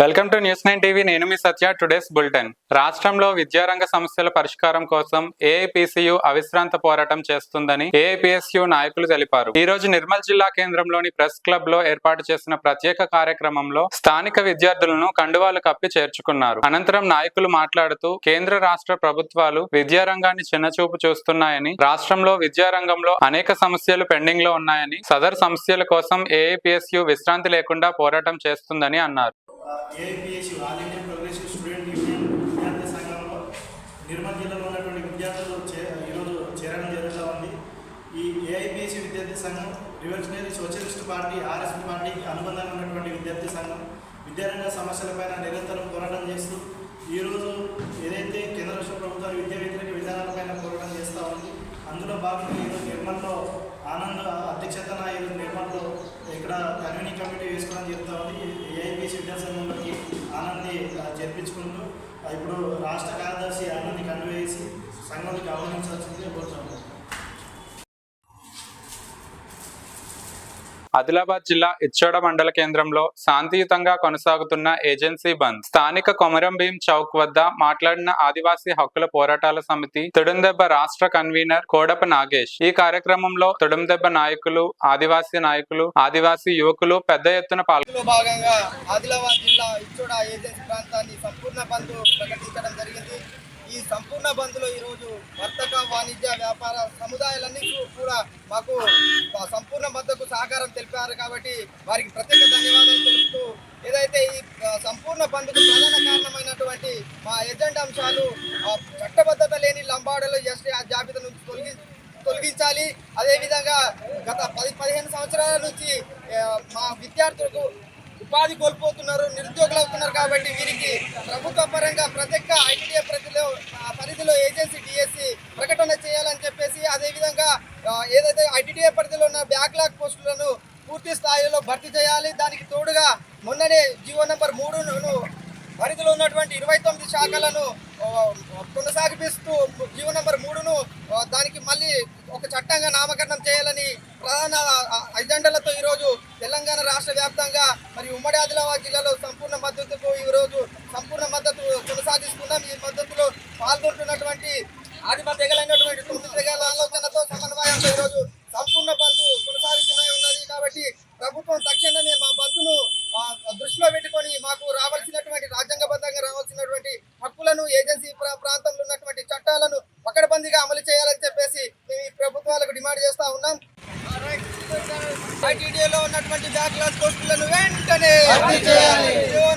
Welcome to news 9 TV. నేను మీ సత్య. Today's bulletin. రాష్ట్రంలో విద్యారంగ సమస్యల పరిష్కారం కోసం ఏఐపిసియు అవిశ్రాంత పోరాటం చేస్తుందని ఏఐపిఎస్యు నాయకులు తెలిపారు. ఈ రోజు నిర్మల్ జిల్లా కేంద్రంలోని ప్రెస్ క్లబ్ లో ఏర్పాటు చేసిన ప్రత్యేక కార్యక్రమంలో స్థానిక విద్యార్థులను కండువాలు కప్పి చేర్చుకున్నారు. అనంతరం నాయకులు మాట్లాడుతూ కేంద్ర రాష్ట్ర ప్రభుత్వాలు విద్యారంగాన్ని చిన్నచూపు చూస్తున్నాయని, రాష్ట్రంలో విద్యారంగంలో అనేక సమస్యలు పెండింగ్ లో ఉన్నాయని, సదరు సమస్యల కోసం ఏఐపిఎస్యు విశ్రాంతి లేకుండా పోరాటం చేస్తుందని అన్నారు. AIPSU all India progressive student union విద్యార్థి సంఘంలో నిర్మల్ జిల్లాలో ఉన్నటువంటి విద్యార్థులు ఈరోజు చేరడం జరుగుతూ ఉంది. ఈ ఏఐపిఎస్యు విద్యార్థి సంఘం రివల్యూషనరీ సోషలిస్ట్ పార్టీ ఆర్ఎస్పీ పార్టీకి అనుబంధంగా ఉన్నటువంటి విద్యార్థి సంఘం విద్యారంగ సమస్యలపైన నిరంతరం పోరాటం చేస్తూ ఈరోజు ఏదైతే కేంద్ర రాష్ట్ర ప్రభుత్వాలు విద్యా వ్యతిరేక విధానాలపైన పోరాటం చేస్తూ ఉంది. అందులో భాగంగా ఈరోజు నిర్మల్లో ఆనంద్ అధ్యక్షతన ఈరోజు నిర్మల్లో ఇక్కడ కన్వీనింగ్ కమిటీ వేసుకోవడం జరుగుతూ ఉంది. ఏఐపిఎస్యు విద్యాసంఘంలోకి ఆనంద్ని చేర్పించుకుంటూ ఇప్పుడు రాష్ట్ర కార్యదర్శి ఆనంద్ని కన్వే చేసి సంఘంలోకి ఆహ్వానించాల్సిందిగా కోరుతున్నాము. ఆదిలాబాద్ జిల్లా ఇచ్చోడ మండల కేంద్రంలో శాంతియుతంగా కొనసాగుతున్న ఏజెన్సీ బంద్ స్థానిక కొమరం భీం చౌక్ వద్ద మాట్లాడిన ఆదివాసీ హక్కుల పోరాటాల సమితి తుడుందెబ్బ రాష్ట్ర కన్వీనర్ కోడప నాగేష్. ఈ కార్యక్రమంలో తుడుందెబ్బ నాయకులు, ఆదివాసీ నాయకులు, ఆదివాసీ యువకులు పెద్ద ఎత్తున పాల్గొన్నారు. భాగంగా ఆదిలాబాద్ జిల్లా ఇచ్చోడ ఏజెన్సీ ప్రాంతాన్ని సంపూర్ణ బంద్ ప్రకటించడం జరిగింది. ఈ సంపూర్ణ బంద్లో ఈరోజు వర్తక, వాణిజ్య, వ్యాపార సముదాయాలన్నీ కూడా మాకు సంపూర్ణ మద్దతు సహకారం తెలిపారు. కాబట్టి వారికి ప్రత్యేక ధన్యవాదాలు తెలుపుతూ, ఏదైతే ఈ సంపూర్ణ బంద్కు ప్రధాన కారణమైనటువంటి మా ఎజెండా అంశాలు చట్టబద్ధత లేని లంబాడలో ఎస్టీ జాబితా నుంచి తొలగించాలి. అదేవిధంగా గత 10-15 సంవత్సరాల నుంచి మా విద్యార్థులకు ఉపాధి కోల్పోతున్నారు, నిరుద్యోగులు అవుతున్నారు. కాబట్టి వీరికి ప్రభుత్వ పరంగా ప్రతి ఒక్క ఐటీడీఏ పరిధిలో ఏజెన్సీ డిఎస్సి ప్రకటన చేయాలని చెప్పేసి, అదేవిధంగా ఏదైతే ఐటీడీఏ పరిధిలో ఉన్న బ్యాక్లాగ్ పోస్టులను పూర్తి స్థాయిలో భర్తీ చేయాలి. దానికి తోడుగా మొన్ననే జీవో నెంబర్ 3ను పరిధిలో ఉన్నటువంటి 29 శాఖలను కొనసాగిస్తూ జీవో నెంబర్ 3ను దానికి మళ్ళీ ఒక చట్టంగా నామకరణం చేయాలని ప్రధాన ఎజెండాలతో ఈరోజు తెలంగాణ రాష్ట్ర వ్యాప్తంగా మరియు ఉమ్మడి ఆదిలాబాద్ జిల్లాలో సంపూర్ణ మద్దతుకు ఈరోజు సంపూర్ణ మద్దతు కొనసాగిస్తున్నాం. ఈ మద్దతులో పాల్గొంటున్నటువంటి ఆదిమ తెగలైనటువంటి 9 తెగల ఆలోచనతో సమన్వయంతో ఈరోజు సంపూర్ణ బంధు కొనసాగుతూనే ఉన్నది. కాబట్టి ప్రభుత్వం తక్షణమే మా బంధును దృష్టిలో పెట్టుకొని మాకు రావాల్సినటువంటి రాజ్యాంగబద్ధంగా రావాల్సినటువంటి హక్కులను, ఏజెన్సీ ప్రాంతంలో ఉన్నటువంటి చట్టాలను పకడ్బందీగా అమలు చేయాలని చెప్పేసి మేము ఈ ప్రభుత్వాలకు డిమాండ్ చేస్తా ఉన్నాం. ఐటీడీఏలో ఉన్నటువంటి బ్యాక్లాగ్ పోస్టులను వెంటనే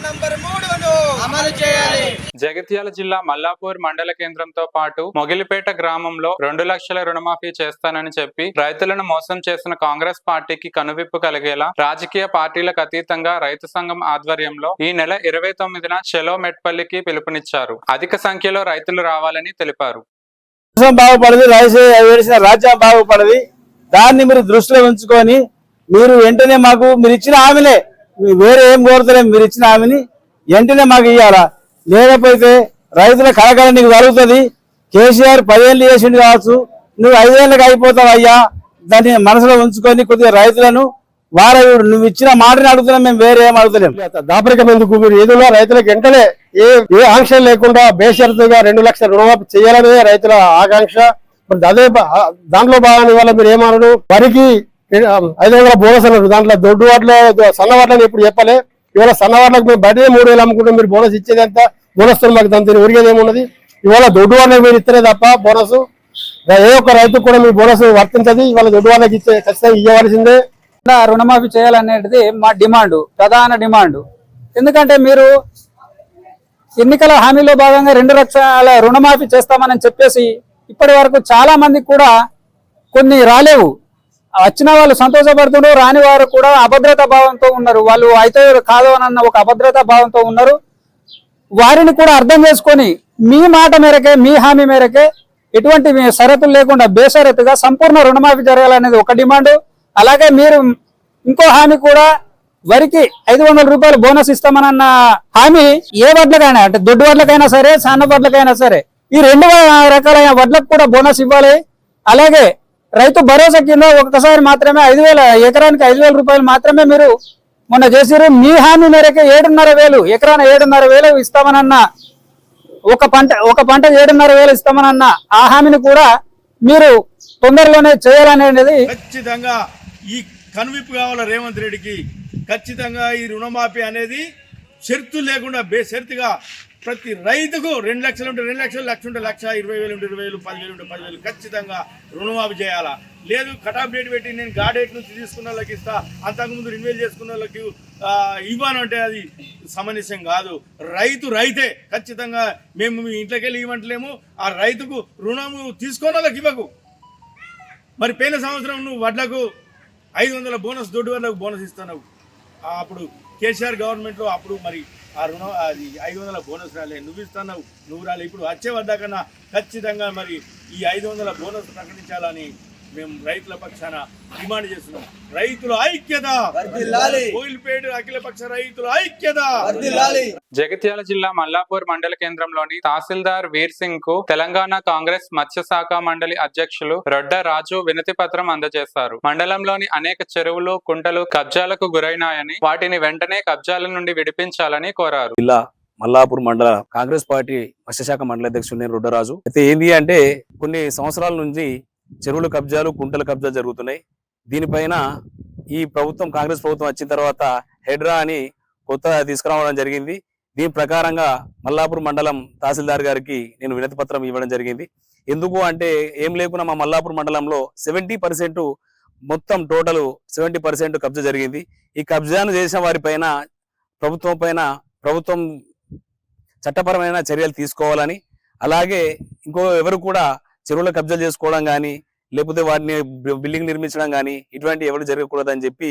నంబర్ 3ను అమలు చేయాలి. జగిత్యాల జిల్లా మల్లాపూర్ మండల కేంద్రంతో పాటు మొగిలిపేట గ్రామంలో 2 లక్షల రుణమాఫీ చేస్తానని చెప్పి రైతులను మోసం చేసిన కాంగ్రెస్ పార్టీకి కనువిప్పు కలిగేలా రాజకీయ పార్టీలకు అతీతంగా రైతు సంఘం ఆధ్వర్యంలో ఈ నెల 29న చెలో మెట్పల్లికి పిలుపునిచ్చారు. అధిక సంఖ్యలో రైతులు రావాలని తెలిపారు. బాగుపడది, రాజ్యం బాగుపడది. దాన్ని మీరు దృష్టిలో ఉంచుకొని మీరు వెంటనే మాకు మీరు ఇచ్చిన హామీలే, వేరే ఏం కోరుతలేము, మీరు ఇచ్చిన హామీని వెంటనే మాకు ఇవ్వాలా. లేకపోతే రైతుల కళకళ నీకు జరుగుతుంది. కేసీఆర్ 10 ఏళ్ళు చేసిండు కావచ్చు, నువ్వు 5 ఏళ్ళకి అయిపోతావు అయ్యా. దాన్ని మనసులో ఉంచుకొని కొద్దిగా రైతులను వారవుడు నువ్వు ఇచ్చిన మాటని అడుగుతున్నాం, మేము వేరే ఏం అడుగుతలేము. దాపరికం ఎందుకు? మీరు ఏదో రైతులకు వెంటనే ఏ ఆంక్ష లేకుండా బేషరతుగా 2 లక్షల రుణమాఫీ చేయాలనే రైతుల ఆకాంక్ష. మరి అదే దాంట్లో భాగాన్ని వల్ల మీరు ఏమన్నారు, వరికి 500 బోనస్ అన్నారు. దాంట్లో దొడ్డు వాటిలో సన్న వాటిని ఎప్పుడు చెప్పలే. ఇవాళ సన్న వాటికి మేము బయట 3,000 అమ్ముకుంటే మీరు బోనస్ ఇచ్చేది ఎంత? బోనస్ తో మాకు దాంతో ఉరిగేది ఏమున్నది? ఇవాళ దొడ్డు వాళ్ళకి మీరు ఇస్తేనే తప్ప బోనస్ ఏ ఒక్క రైతుకు కూడా మీ బోనస్ వర్తించదు. ఇవాళ దొడ్డు వాళ్ళకి ఇచ్చే ఖచ్చితంగా ఇవ్వవలసిందే. రుణమాఫీ చేయాలనేది మా డిమాండ్, ప్రధాన డిమాండ్. ఎందుకంటే మీరు ఎన్నికల హామీలో భాగంగా 2 లక్షల రుణమాఫీ చేస్తామని చెప్పేసి ఇప్పటి వరకు చాలా మంది కూడా కొన్ని రాలేవు. వచ్చిన వాళ్ళు సంతోషపడుతున్నారు, రాని వారు కూడా అభద్రతా భావంతో ఉన్నారు. వాళ్ళు అయితే కాదు అన్న ఒక అభద్రతా భావంతో ఉన్నారు. వారిని కూడా అర్థం చేసుకొని మీ మాట మేరకే, మీ హామీ మేరకే ఎటువంటి షరతులు లేకుండా బేషరతుగా సంపూర్ణ రుణమాఫీ జరగాలనేది ఒక డిమాండ్. అలాగే మీరు ఇంకో హామీ కూడా వరికి 500 రూపాయలు బోనస్ ఇస్తామనన్న హామీ ఏ వడ్లకైనా, అంటే దొడ్డు వడ్లకైనా సరే, సన్న వడ్లకైనా సరే, ఈ 2 రకాలైన వడ్లకు కూడా బోనస్ ఇవ్వాలి. అలాగే రైతు భరోసా కింద ఒక్కసారి మాత్రమే 5,000 ఎకరానికి 5,000 రూపాయలు మాత్రమే మీరు మొన్న చేసిరు. మీ హామీ మేరకే 7,500 ఎకరాన 7,500 ఇస్తామనన్న, ఒక పంట 7,500 ఇస్తామనన్న ఆ హామీని కూడా మీరు తొందరలోనే చేయాలనేది ఖచ్చితంగా ఈ కనువిప్పు కావాల రేవంత్ రెడ్డికి. ఖచ్చితంగా ఈ రుణమాఫీ అనేది షరతు లేకుండా బేషరతుగా ప్రతి రైతుకు 2 లక్షలు ఉంటే 2 లక్షలు, లక్ష ఉంటే 1,20,000 ఉంటే 20,000, 10,000 ఉంటే 10,000 ఖచ్చితంగా రుణమాఫీ చేయాలా. లేదు కటాఫ్ డేట్ పెట్టి నేను గా డేట్ నుంచి తీసుకున్న వాళ్ళకి ఇస్తా, అంతకుముందు రిన్యూవల్ చేసుకున్న వాళ్ళకి ఇవ్వను అంటే అది సమంజసం కాదు. రైతే ఖచ్చితంగా మేము మీ ఇంట్లోకి వెళ్ళి ఇవ్వట్లేము. ఆ రైతుకు రుణము తీసుకున్న వాళ్ళకి ఇవ్వకు. మరి పోయిన సంవత్సరం నువ్వు వడ్లకు 500 బోనస్, దొడ్డు వడ్లకు బోనస్ ఇస్తున్నావు. అప్పుడు కేసీఆర్ గవర్నమెంట్లో అప్పుడు మరి ఆ రుణం అది 500 బోనస్ రాలే, నువ్వు ఇస్తున్నావు, నువ్వు రాలే. ఇప్పుడు వచ్చే వద్దకన్నా ఖచ్చితంగా మరి ఈ 500 బోనస్ ప్రకటించాలని మేము రైతుల పక్షాన డిమాండ్ చేస్తున్నాం. రైతుల ఐక్యత, కోయిల్పేట అఖిలపక్ష రైతుల ఐక్యత. జగిత్యాల జిల్లా మల్లాపూర్ మండల కేంద్రంలోని తహసీల్దార్ వీర్ సింగ్ కు తెలంగాణ కాంగ్రెస్ మత్స్య శాఖ మండలి అధ్యక్షులు రొడ్డ రాజు వినతి పత్రం అందజేశారు. మండలంలోని అనేక చెరువులు, కుంటలు కబ్జాలకు గురైనాయని, వాటిని వెంటనే కబ్జాల నుండి విడిపించాలని కోరారు. జిల్లా మల్లాపూర్ మండల కాంగ్రెస్ పార్టీ మత్స్యశాఖ మండల అధ్యక్షుడు నేను రొడ్డరాజు. అయితే ఏంది అంటే కొన్ని సంవత్సరాల నుంచి చెరువుల కబ్జాలు, కుంటల కబ్జాలు జరుగుతున్నాయి. దీనిపైన ఈ ప్రభుత్వం, కాంగ్రెస్ ప్రభుత్వం వచ్చిన తర్వాత హెడ్రా అని కొత్తగా తీసుకురావడం జరిగింది. దీని ప్రకారంగా మల్లాపూర్ మండలం తహసీల్దార్ గారికి నేను వినతి పత్రం ఇవ్వడం జరిగింది. ఎందుకు అంటే ఏం లేకున్నా మా మల్లాపూర్ మండలంలో 70% మొత్తం టోటల్ 70% కబ్జా జరిగింది. ఈ కబ్జాను చేసిన వారిపైన ప్రభుత్వం చట్టపరమైన చర్యలు తీసుకోవాలని, అలాగే ఎవరు కూడా చెరువుల కబ్జాలు చేసుకోవడం కానీ, లేకపోతే వాటిని బిల్డింగ్ నిర్మించడం కానీ ఇటువంటి ఎవరు జరగకూడదని చెప్పి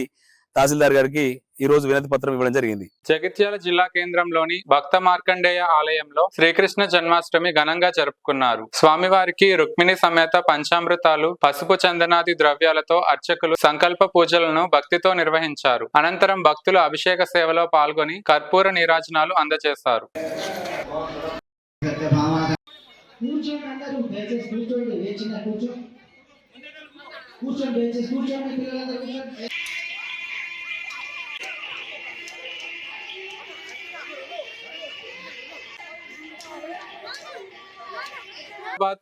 తహసీల్దార్ గారికి ఈ రోజు వినతి పత్రం ఇవ్వడం జరిగింది. జగిత్యాల జిల్లా కేంద్రంలోని భక్త మార్కండేయ ఆలయంలో శ్రీకృష్ణ జన్మాష్టమి ఘనంగా జరుపుకున్నారు. స్వామివారికి రుక్మిణి సమేత పంచామృతాలు, పసుపు చందనాది ద్రవ్యాలతో అర్చకులు సంకల్ప పూజలను భక్తితో నిర్వహించారు. అనంతరం భక్తులు అభిషేక సేవలో పాల్గొని కర్పూర నీరాజనాలు అందజేశారు. కూర్చోండి, అందరూ దయచేసి కూర్చోండి. వేచిన కూర్చోండి, దయచేసి కూర్చోండి, పిల్లలందరూ కూర్చోండి.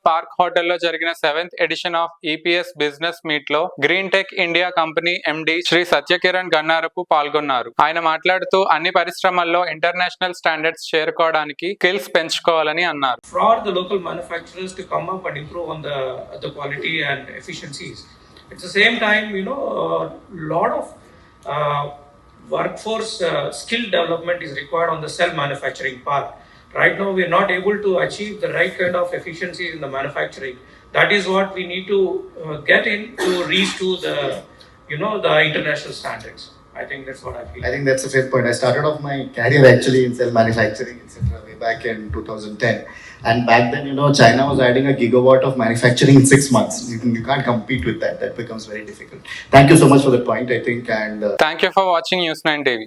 పార్క్ హోటల్లో జరిగిన 7th edition of EPS business meet లో green tech India company MD Shri Satyakiran Gannarapu పాల్గొన్నారు. ఆయన మాట్లాడుతూ అన్ని పరిశ్రమల్లో ఇంటర్నేషనల్ స్టాండర్డ్స్ చేరుకోవడానికి స్కిల్స్ పెంచుకోవాలని అన్నారు. For the local manufacturers to come up and improve on the quality and efficiencies. At the same time, a lot of workforce skill development is required on the cell manufacturing part. Right now, we are not able to achieve the right kind of efficiencies in the manufacturing. That is what we need to get in to reach to the international standards. I think that's what I feel. I think that's a fair point. I started off my career actually in cell manufacturing, etc. way back in 2010. And back then, China was adding a gigawatt of manufacturing in 6 months. You can't compete with that. That becomes very difficult. Thank you so much for that point, I think. And Thank you for watching News 9 TV.